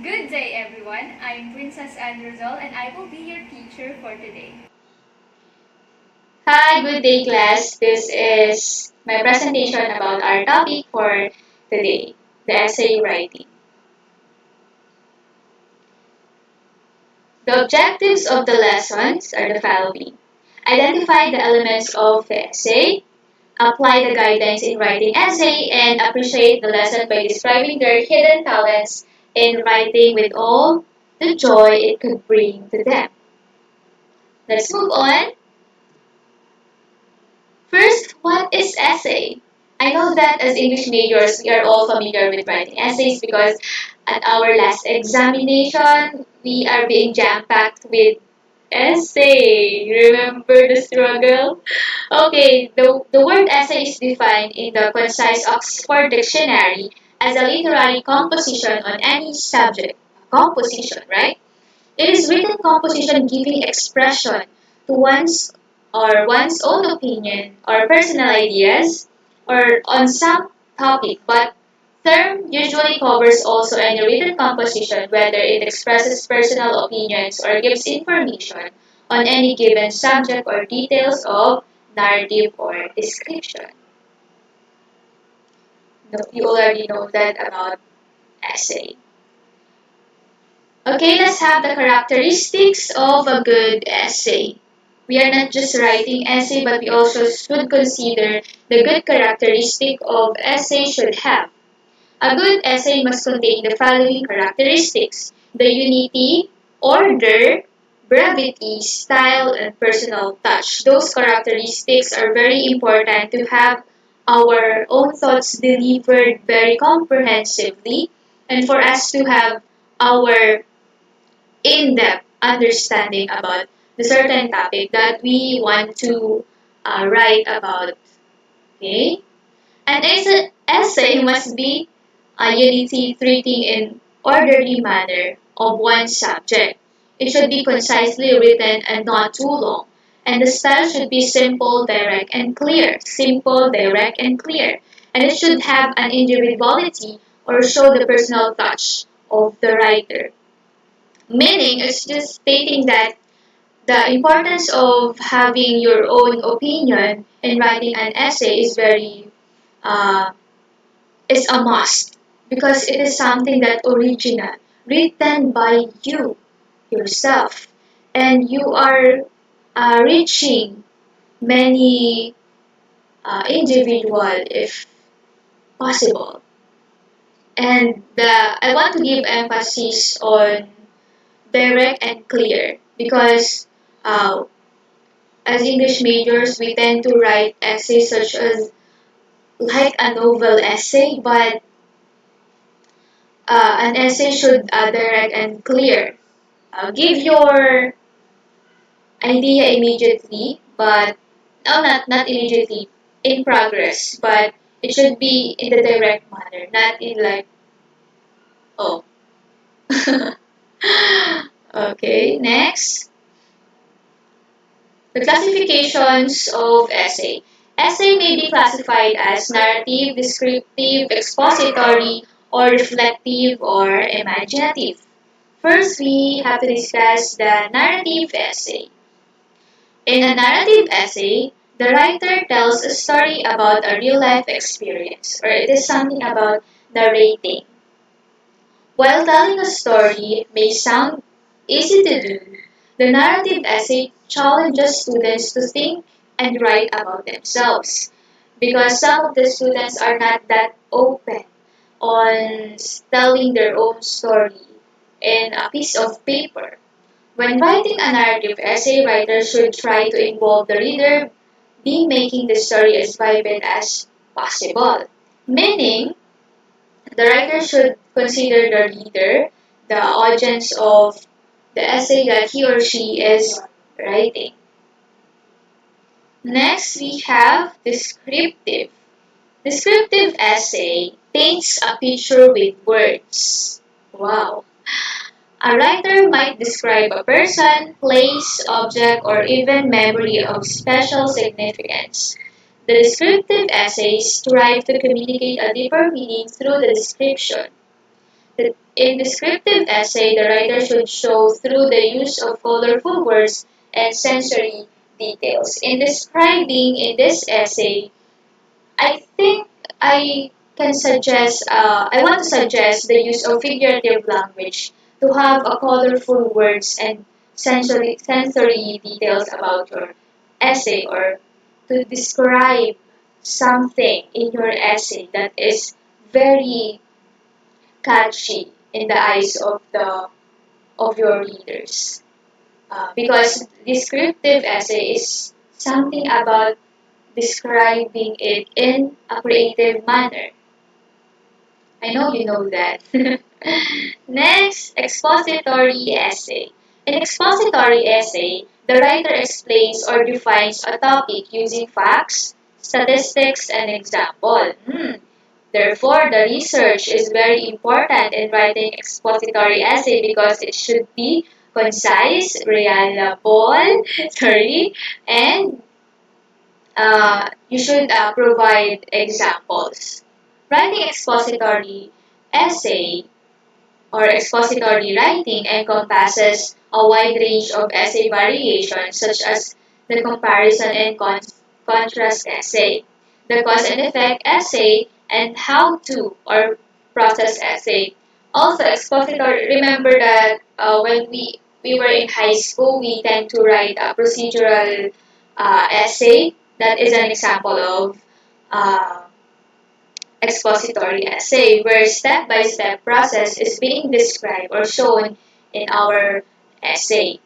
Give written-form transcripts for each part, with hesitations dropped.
Good day, everyone. I'm Princess Ruzol, and I will be your teacher for today. Hi, good day class. This is my presentation about our topic for today, the essay writing. The objectives of the lessons are the following. Identify the elements of the essay, apply the guidelines in writing essay, and appreciate the lesson by describing their hidden talents in writing with all the joy it could bring to them. Let's move on. First, what is essay? I know that as English majors, we are all familiar with writing essays because at our last examination, we are being jam-packed with essay. Remember the struggle? Okay, the word essay is defined in the Concise Oxford Dictionary as a literary composition on any subject. Composition, right? It is written composition giving expression to one's own opinion or personal ideas or on some topic, but term usually covers also any written composition whether it expresses personal opinions or gives information on any given subject or details of narrative or description. You already know that about essay. Okay, let's have the characteristics of a good essay. We are not just writing essay, but we also should consider the good characteristic of essay should have. A good essay must contain the following characteristics: the unity, order, brevity, style, and personal touch. Those characteristics are very important to have our own thoughts delivered very comprehensively and for us to have our in-depth understanding about the certain topic that we want to write about. Okay? An essay must be a unity treating in orderly manner of one subject. It should be concisely written and not too long. And the style should be simple, direct, and clear. Simple, direct, and clear. And it should have an individuality or show the personal touch of the writer. Meaning, it's just stating that the importance of having your own opinion in writing an essay is uh, is a must because it is something that original, written by you yourself, and you are reaching many individual if possible. And I want to give emphasis on direct and clear because uh, as English majors, we tend to write essays such as like a novel essay, but an essay should direct and clear. Give your idea immediately, but no, not immediately, in progress, but it should be in the direct manner, not in like, oh. Okay, next. The classifications of essay. Essay may be classified as narrative, descriptive, expository, or reflective or imaginative. First, we have to discuss the narrative essay. In a narrative essay, the writer tells a story about a real life experience, or it is something about narrating. While telling a story may sound easy to do, the narrative essay challenges students to think and write about themselves because some of the students are not that open on telling their own story in a piece of paper. When writing a narrative essay, writers should try to involve the reader be making the story as vivid as possible. Meaning, the writer should consider the reader, the audience of the essay that he or she is writing. Next, we have descriptive. Descriptive essay paints a picture with words. Wow. A writer might describe a person, place, object, or even memory of special significance. The descriptive essays strive to communicate a deeper meaning through the description. In descriptive essay, the writer should show through the use of colorful words and sensory details. In describing in this essay, I think I want to suggest the use of figurative language to have a colorful words and sensory details about your essay, or to describe something in your essay that is very catchy in the eyes of the of your readers. Because descriptive essay is something about describing it in a creative manner. I know you know that. Next, expository essay. In expository essay, the writer explains or defines a topic using facts, statistics, and example. Therefore, the research is very important in writing expository essay because it should be concise, reliable, sorry, and you should provide examples. Writing expository essay or expository writing encompasses a wide range of essay variations such as the comparison and contrast essay, the cause and effect essay, and how to or process essay. Also, expository, remember that when we were in high school, we tend to write a procedural essay. That is an example of uh, expository essay, where step-by-step process is being described or shown in our essay.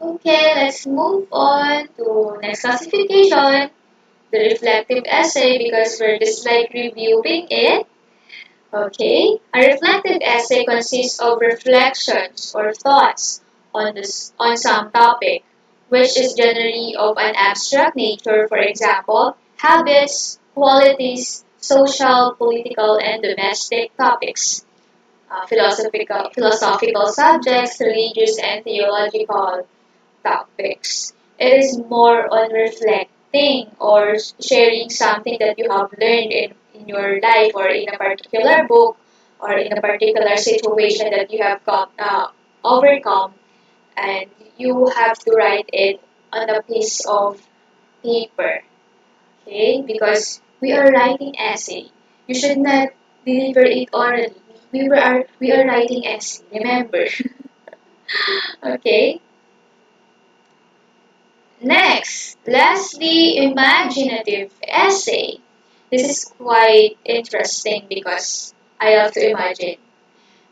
Okay, let's move on to next classification, the reflective essay, because we're just like reviewing it. Okay, a reflective essay consists of reflections or thoughts on some topic, which is generally of an abstract nature, for example, habits, qualities, social, political, and domestic topics, philosophical subjects, religious, and theological topics. It is more on reflecting or sharing something that you have learned in your life or in a particular book or in a particular situation that you have overcome, and you have to write it on a piece of paper. Okay, because we are writing essay. You should not deliver it orally. We are writing essay. Remember. Okay. Next, lastly, imaginative essay. This is quite interesting because I love to imagine.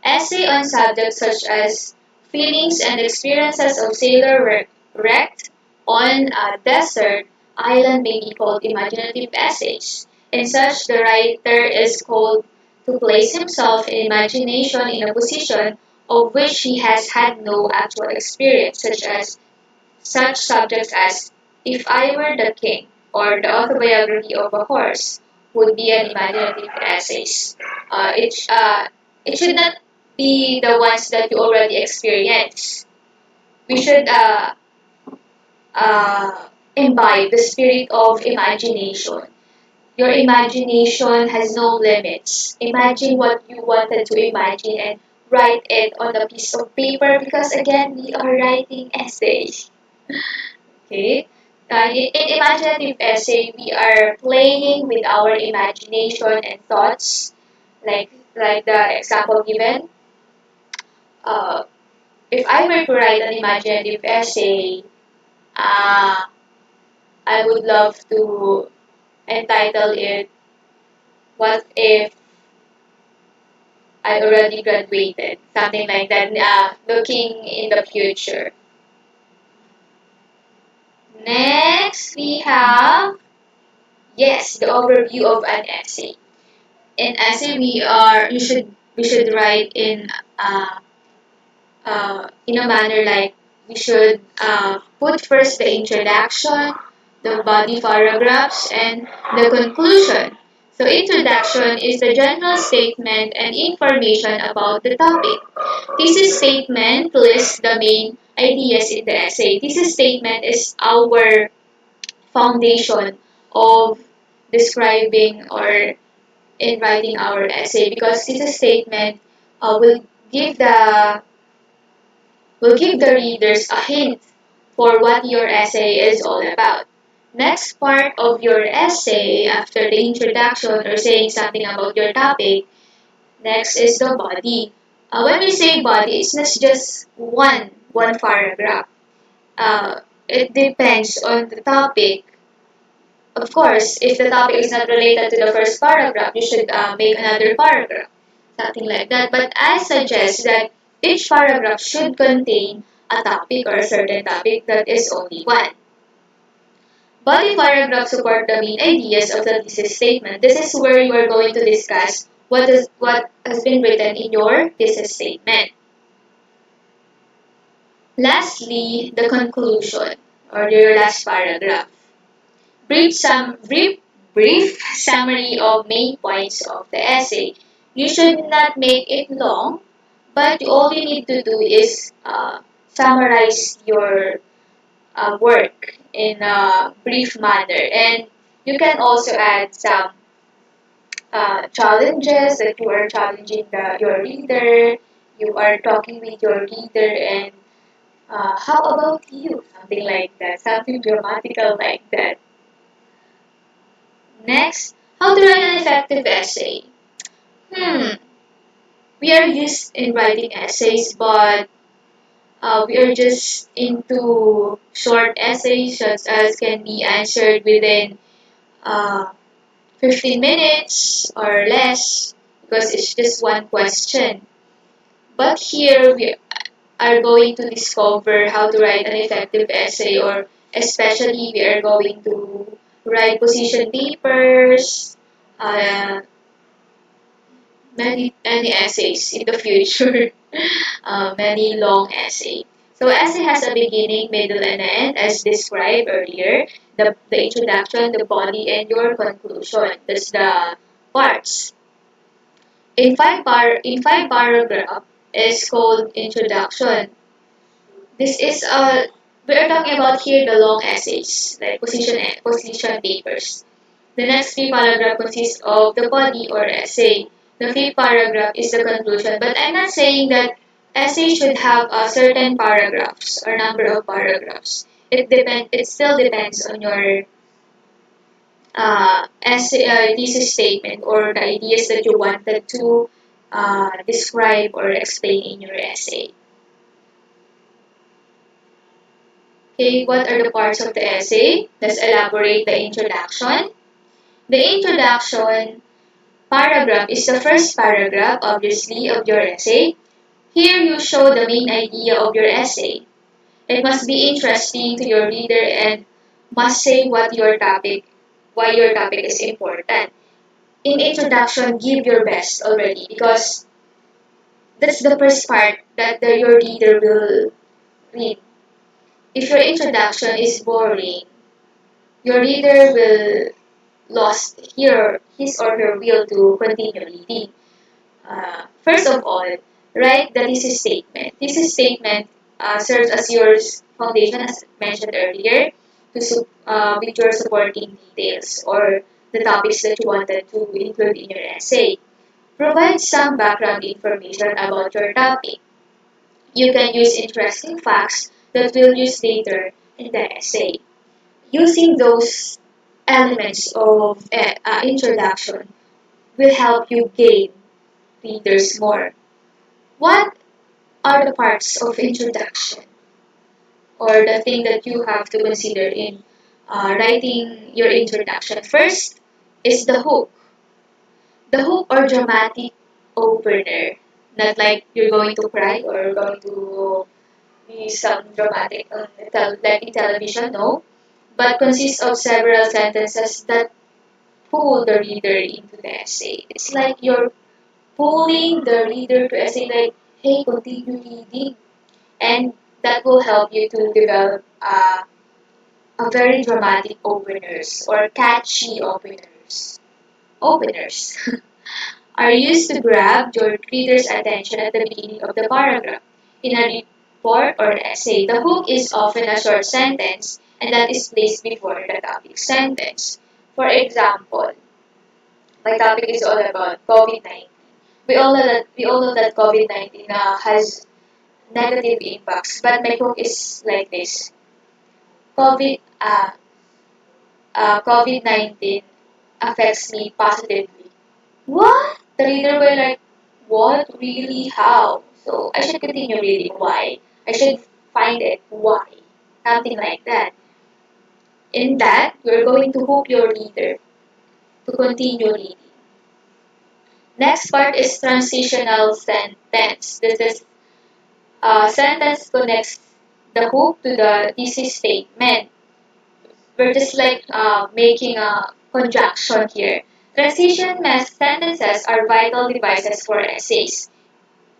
Essay on subjects such as feelings and experiences of sailor wrecked on a desert island may be called imaginative essays. In such, the writer is called to place himself in imagination in a position of which he has had no actual experience, such subjects as If I Were the King or The Autobiography of a Horse would be an imaginative essays. It should not be the ones that you already experience. We should imbibe the spirit of imagination. Your imagination has no limits. Imagine what you wanted to imagine and write it on a piece of paper because again, we are writing essays. Okay. In imaginative essay, we are playing with our imagination and thoughts, like the example given. Uh, if I were to write an imaginative essay, uh, I would love to entitle it "What if I already graduated?" Something like that. Looking in the future. Next, we have yes, the overview of an essay. In essay we should write in a manner like we should put first the introduction, the body paragraphs, and the conclusion. So introduction is the general statement and information about the topic. Thesis statement lists the main ideas in the essay. Thesis statement is our foundation of describing or in writing our essay because thesis statement will give the readers a hint for what your essay is all about. Next part of your essay after the introduction or saying something about your topic, next is the body. When we say body, it's not just one paragraph. It depends on the topic. Of course, if the topic is not related to the first paragraph, you should make another paragraph, something like that. But I suggest that each paragraph should contain a topic or a certain topic that is only one. Body paragraphs support the main ideas of the thesis statement. This is where you are going to discuss what has been written in your thesis statement. Lastly, the conclusion or your last paragraph. Brief summary of main points of the essay. You should not make it long, but all you need to do is summarize your work in a brief manner. And you can also add some challenges that you are challenging your reader. You are talking with your reader and how about you? Something like that. Something dramatical like that. Next, how to write an effective essay. Hmm, we are used in writing essays, but we are just into short essays such as can be answered within uh, 15 minutes or less because it's just one question. But here we are going to discover how to write an effective essay, or especially we are going to write position papers, uh, many essays in the future, many long essay. So essay has a beginning, middle, and end as described earlier. The introduction, the body, and your conclusion. That's the parts. In five paragraph is called introduction. This is we are talking about here the long essays like position papers. The next three paragraph consists of the body or essay. The fifth paragraph is the conclusion. But I'm not saying that essay should have a certain paragraphs or number of paragraphs. It still depends on your essay thesis statement or the ideas that you wanted to describe or explain in your essay. Okay, what are the parts of the essay? Let's elaborate the introduction. The introduction paragraph is the first paragraph, obviously, of your essay. Here you show the main idea of your essay. It must be interesting to your reader and must say why your topic is important. In introduction, give your best already because that's the first part that your reader will read. If your introduction is boring, your reader will lost his or her will to continue reading. First of all, write the thesis statement. Thesis statement serves as your foundation, as mentioned earlier, with your supporting details or the topics that you wanted to include in your essay. Provide some background information about your topic. You can use interesting facts that we'll use later in the essay. Using those elements of introduction will help you gain readers more. What are the parts of introduction or the thing that you have to consider in writing your introduction? First is the hook. The hook or dramatic opener. Not like you're going to cry or going to be some dramatic like in television, no. But consists of several sentences that pull the reader into the essay. It's like you're pulling the reader to essay like, hey, continue reading. And that will help you to develop a very dramatic openers or catchy openers. Openers are used to grab your reader's attention at the beginning of the paragraph. In a report or essay, the hook is often a short sentence and that is placed before the topic sentence. For example, My topic is all about COVID-19. We all know that COVID-19 has negative impacts, but my quote is like this: COVID COVID-19 affects me positively. What? The reader will like, what? Really? How? So I should continue reading. Why? I should find it. Why? Something like that. In that, you're going to hook your reader to continue reading. Next part is transitional sentence. This is sentence connects the hook to the thesis statement. We're just like making a conjunction here. Transition sentences are vital devices for essays,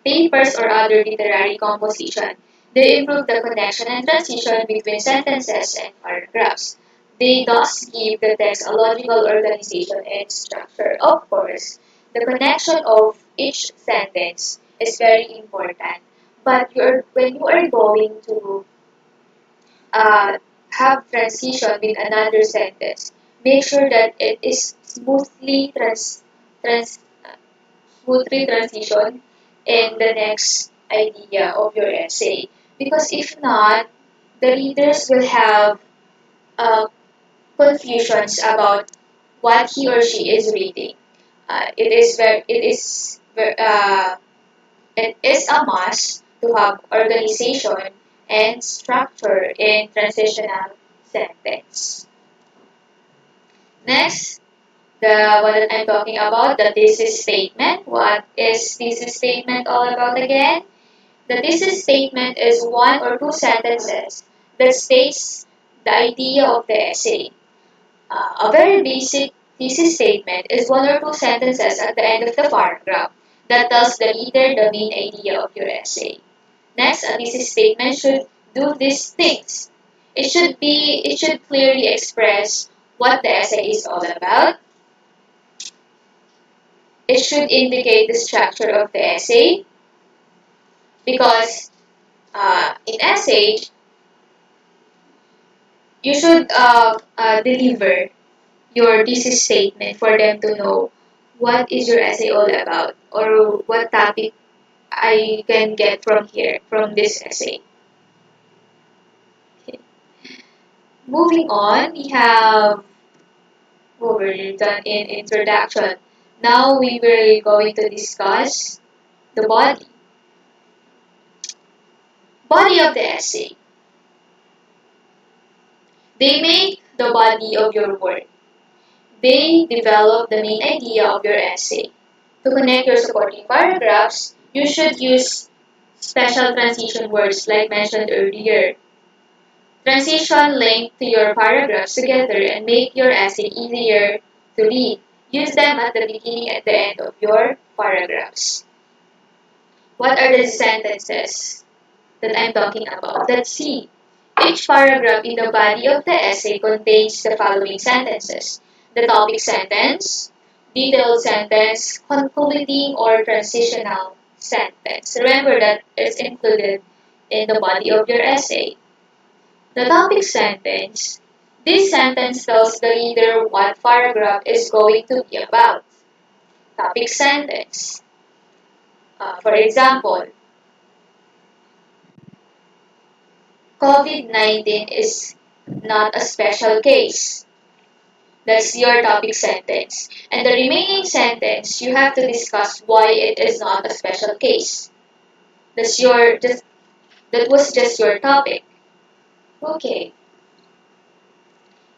papers, or other literary composition. They improve the connection and transition between sentences and paragraphs. They thus give the text a logical organization and structure. Of course, the connection of each sentence is very important. But when you are going to uh, have transition with another sentence, make sure that it is trans, smoothly transition in the next idea of your essay. Because if not, the readers will have uh, confusions about what he or she is reading. It is a must to have organization and structure in transitional sentence. Next, the what that I'm talking about, the thesis statement. What is thesis statement all about again? The thesis statement is one or two sentences that states the idea of the essay. A very basic thesis statement is one or two sentences at the end of the paragraph that tells the reader the main idea of your essay. Next, a thesis statement should do these things. It should clearly express what the essay is all about. It should indicate the structure of the essay because in essay you should deliver your thesis statement for them to know what is your essay all about or what topic I can get from here from this essay. Okay. Moving on, we have we're done in introduction. Now we will going to discuss the body of the essay. They make the body of your work. They develop the main idea of your essay. To connect your supporting paragraphs, you should use special transition words like mentioned earlier. Transition link to your paragraphs together and make your essay easier to read. Use them at the beginning and the end of your paragraphs. What are the sentences that I'm talking about? Let's see. Each paragraph in the body of the essay contains the following sentences: the topic sentence, detailed sentence, concluding or transitional sentence. Remember that it's included in the body of your essay. The topic sentence. This sentence tells the reader what paragraph is going to be about. Topic sentence. For example, COVID-19 is not a special case. That's your topic sentence. And the remaining sentence, you have to discuss why it is not a special case. That was just your topic. Okay.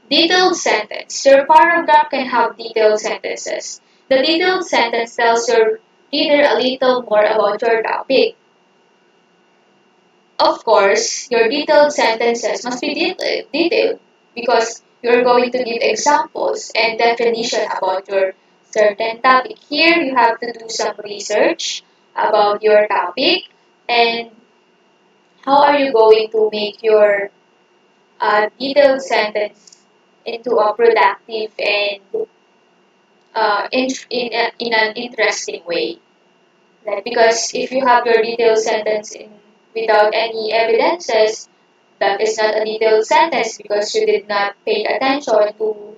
Detailed sentence. Your paragraph can have detailed sentences. The detailed sentence tells your reader a little more about your topic. Of course, your detailed sentences must be detailed because you're going to give examples and definition about your certain topic. Here, you have to do some research about your topic and how are you going to make your detailed sentence into a productive and in an interesting way. Like, because if you have your detailed sentence without any evidences, that is not a detailed sentence because you did not pay attention to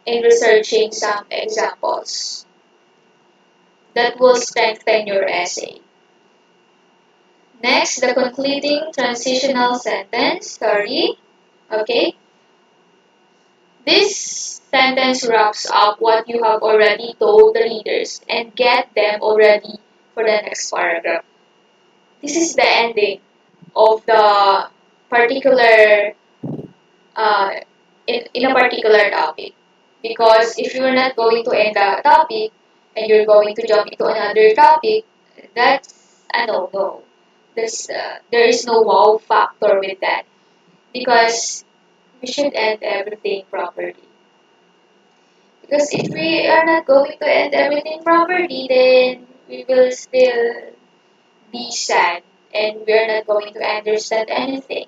in researching some examples that will strengthen your essay. Next, the concluding transitional sentence story. Okay, this sentence wraps up what you have already told the readers and get them all ready for the next paragraph. This is the ending of the particular uh, in a particular topic. Because if you're not going to end the topic and you're going to jump into another topic, that's a no-no. There is no wow factor with that. Because we should end everything properly. Because if we are not going to end everything properly, then we will still be sad and we are not going to understand anything.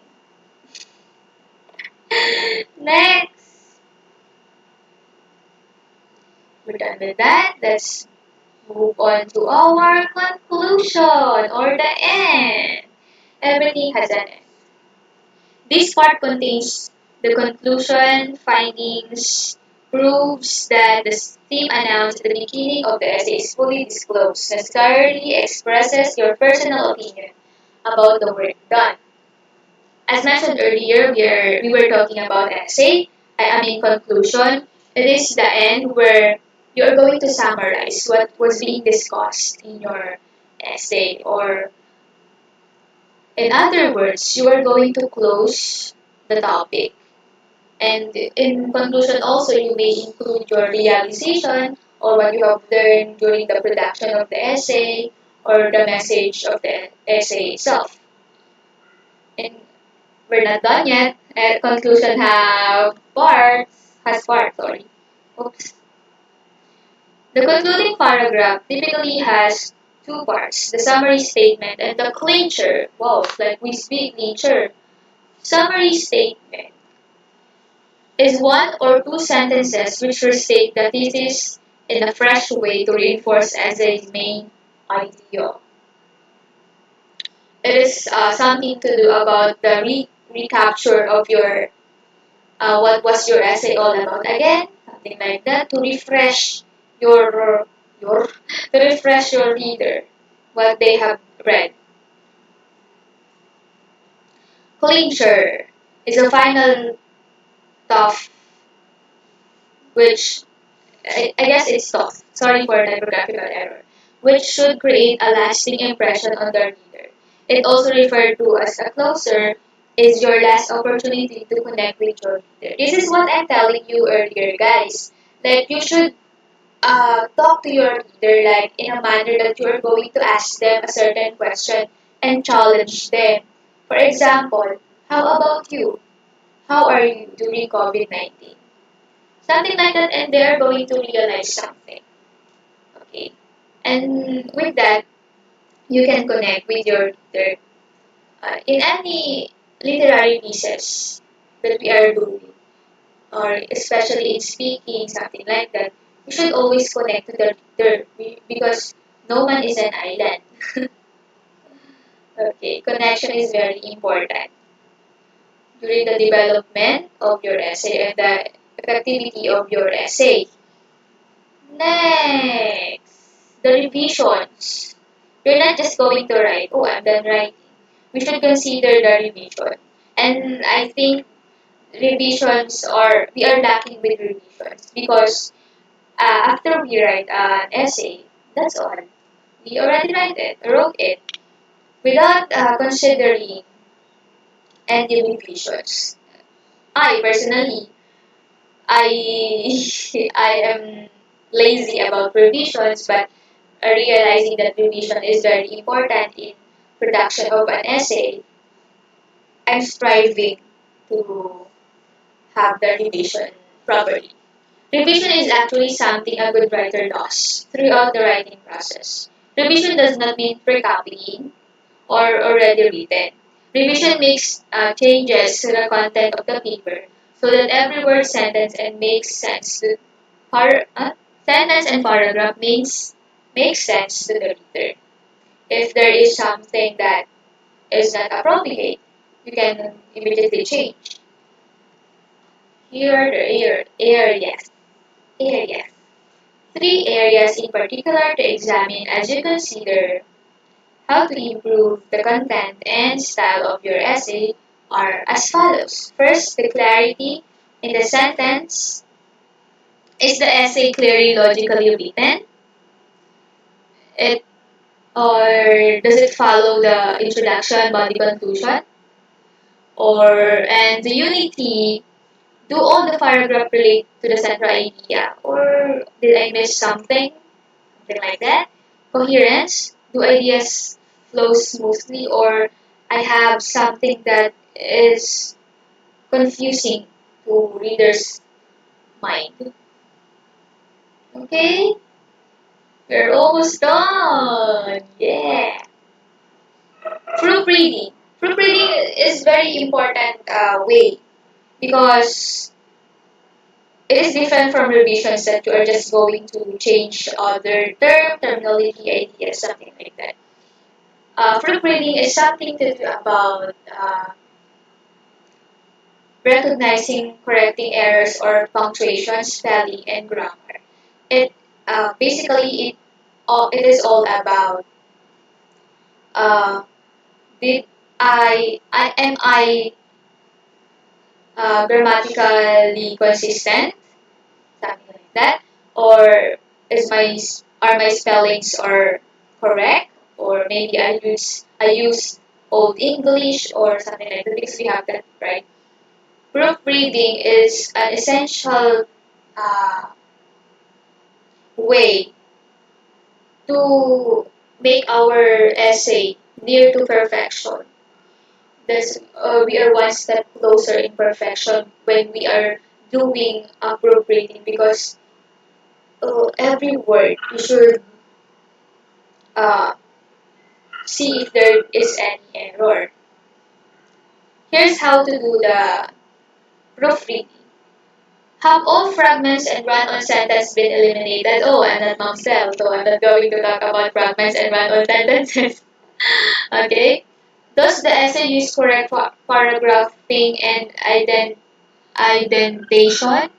Next, we're done with that. Let's move on to our conclusion or the end. Everything has an end. This part contains the conclusion, findings, proves that the theme announced at the beginning of the essay is fully disclosed, necessarily expresses your personal opinion about the work done. As mentioned earlier, we were talking about essay. I mean conclusion. It is the end where you're going to summarize what was being discussed in your essay, or in other words, you are going to close the topic. And in conclusion also, you may include your realization or what you have learned during the production of the essay or the message of the essay itself. And we're not done yet. Conclusion has parts, sorry. Oops. The concluding paragraph typically has two parts, the summary statement and the clincher. Wow, like we speak clincher. Summary statement is one or two sentences which restate the thesis in a fresh way to reinforce essay's main idea. It is something to do about the recapture of your what was your essay all about again, something like that, to refresh your to refresh your reader what they have read. Clincher is a final tough, which I guess it's tough. Sorry for typographical error, which should create a lasting impression on the reader. It also referred to as a closer is your last opportunity to connect with your reader. This is what I'm telling you earlier, guys. Like you should talk to your reader like in a manner that you're going to ask them a certain question and challenge them. For example, how about you? How are you during COVID-19? Something like that, and they're going to realize something. Okay. And with that, you can connect with your reader in any literary pieces that we are doing, or especially in speaking, something like that. You should always connect to the reader because no man is an island. Okay, connection is very important during the development of your essay and the effectivity of your essay. Next, the revisions. You're not just going to write, oh, I'm done writing. We should consider the revision. And I think we are lacking with revisions because after we write an essay, that's all. We already wrote it, without considering any revisions. I personally, I I am lazy about revisions, but realizing that revision is very important in production of an essay, I'm striving to have the revision properly. Revision is actually something a good writer does throughout the writing process. Revision does not mean pre-copying or already written. Revision makes changes to the content of the paper so that every word, sentence, and makes sense to sentence and paragraph makes sense to the reader. If there is something that is not appropriate, you can immediately change. Here are the areas. areas. Three areas in particular to examine as you consider how to improve the content and style of your essay are as follows. First, the clarity in the sentence. Is the essay clearly logically written? It or does it follow the introduction, body, conclusion? And the unity, do all the paragraph relate to the central idea? Or did I miss something? Something like that. Coherence, do ideas flow smoothly, or I have something that is confusing to readers' mind? Okay, we're almost done. Yeah. Proofreading. Proofreading is very important way because it is different from revisions that you are just going to change other terminology, ideas, something like that. Proofreading is something to do about recognizing, correcting errors or punctuation, spelling, and grammar. It basically it is all about uh, did I am I grammatically consistent, something like that, or is my are my spellings are correct, or maybe I use old English or something like that because we have that right. Proofreading is an essential uh, way to make our essay near to perfection. Thus, we are one step closer in perfection when we are doing proofreading because every word you should uh, see if there is any error. Here's how to do the proofreading. Have all fragments and run-on sentence been eliminated? Oh, I'm not Mamsel, so I'm not going to talk about fragments and run-on sentences. Okay? Does the essay use correct paragraphing and indentation?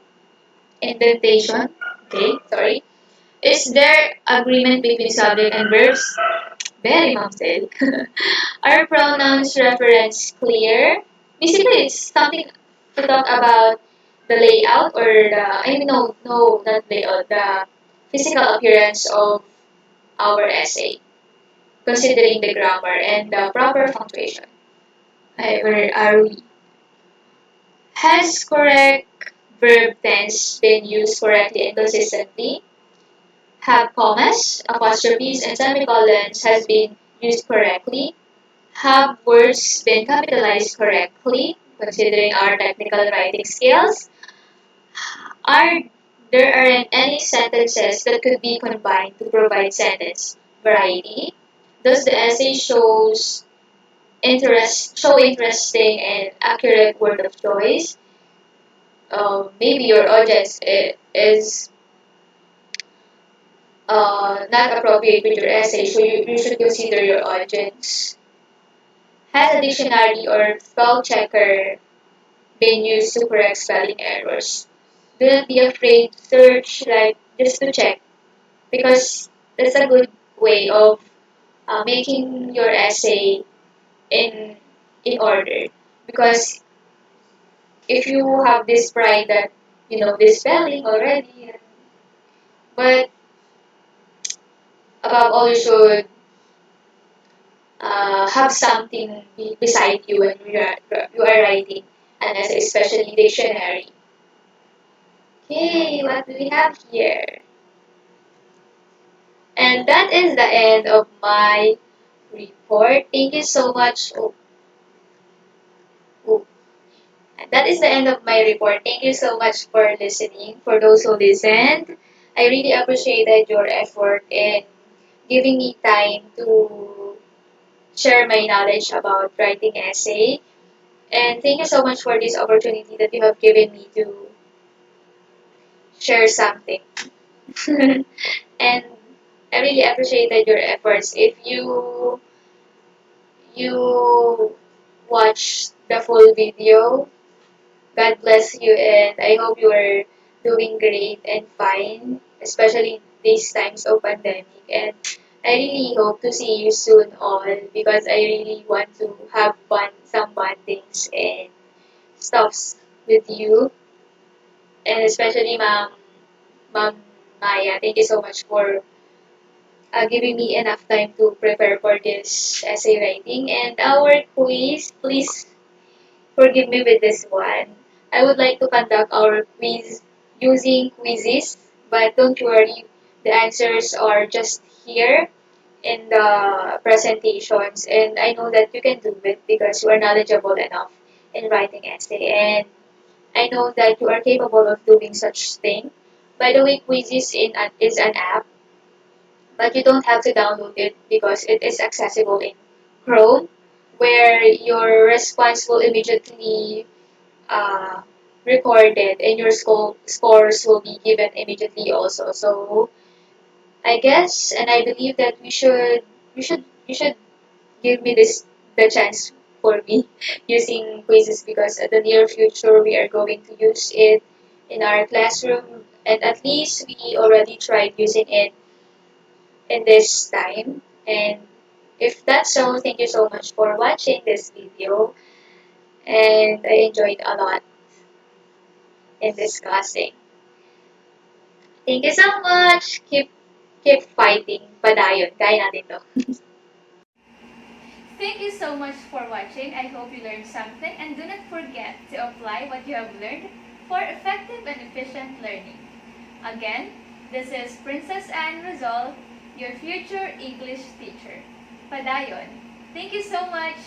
Indentation? Okay, sorry. Is there agreement between subject and verbs? Very Mamsel. Are pronouns reference clear? Basically, it's something to talk about the layout or no, not layout, the physical appearance of our essay, considering the grammar and the proper punctuation. Where are we? Has correct verb tense been used correctly and consistently? Have commas, apostrophes, and semicolons has been used correctly? Have words been capitalized correctly, considering our technical writing skills? Are there aren't any sentences that could be combined to provide sentence variety? Does the essay show interesting and accurate word of choice? Maybe your audience is not appropriate with your essay, so you should consider your audience. Has a dictionary or spell checker been used to correct spelling errors? Do not be afraid to search, like, just to check, because that's a good way of making your essay in in order. Because if you have this pride that you know this spelling already, but above all, you should have something beside you when you are writing an essay, especially dictionary. Okay, what do we have here? And that is the end of my report. Thank you so much. Oh. And that is the end of my report. Thank you so much for listening. For those who listened, I really appreciated your effort in giving me time to share my knowledge about writing essay. And thank you so much for this opportunity that you have given me to share something. And I really appreciated your efforts. If you watch the full video, God bless you, and I hope you are doing great and fine, especially these times of pandemic. And I really hope to see you soon all because I really want to have some bondings and stuffs with you. And especially Ma'am Maya, thank you so much for giving me enough time to prepare for this essay writing. And our quiz, please forgive me with this one. I would like to conduct our quiz using quizzes, but don't worry, the answers are just here in the presentations, and I know that you can do it because you are knowledgeable enough in writing essay, and I know that you are capable of doing such thing. By the way, quizzes is an app, but you don't have to download it because it is accessible in Chrome, where your response will immediately uh, recorded and your scores will be given immediately also. So I guess and I believe that you should give me this the chance for me using quizzes because in the near future we are going to use it in our classroom and at least we already tried using it in this time. And if that's so, thank you so much for watching this video and I enjoyed a lot in discussing. Thank you so much. Keep fighting. Padayon. Kaya natin to. Thank you so much for watching. I hope you learned something and do not forget to apply what you have learned for effective and efficient learning. Again, this is Princess Anne Ruzol, your future English teacher. Padayon. Thank you so much.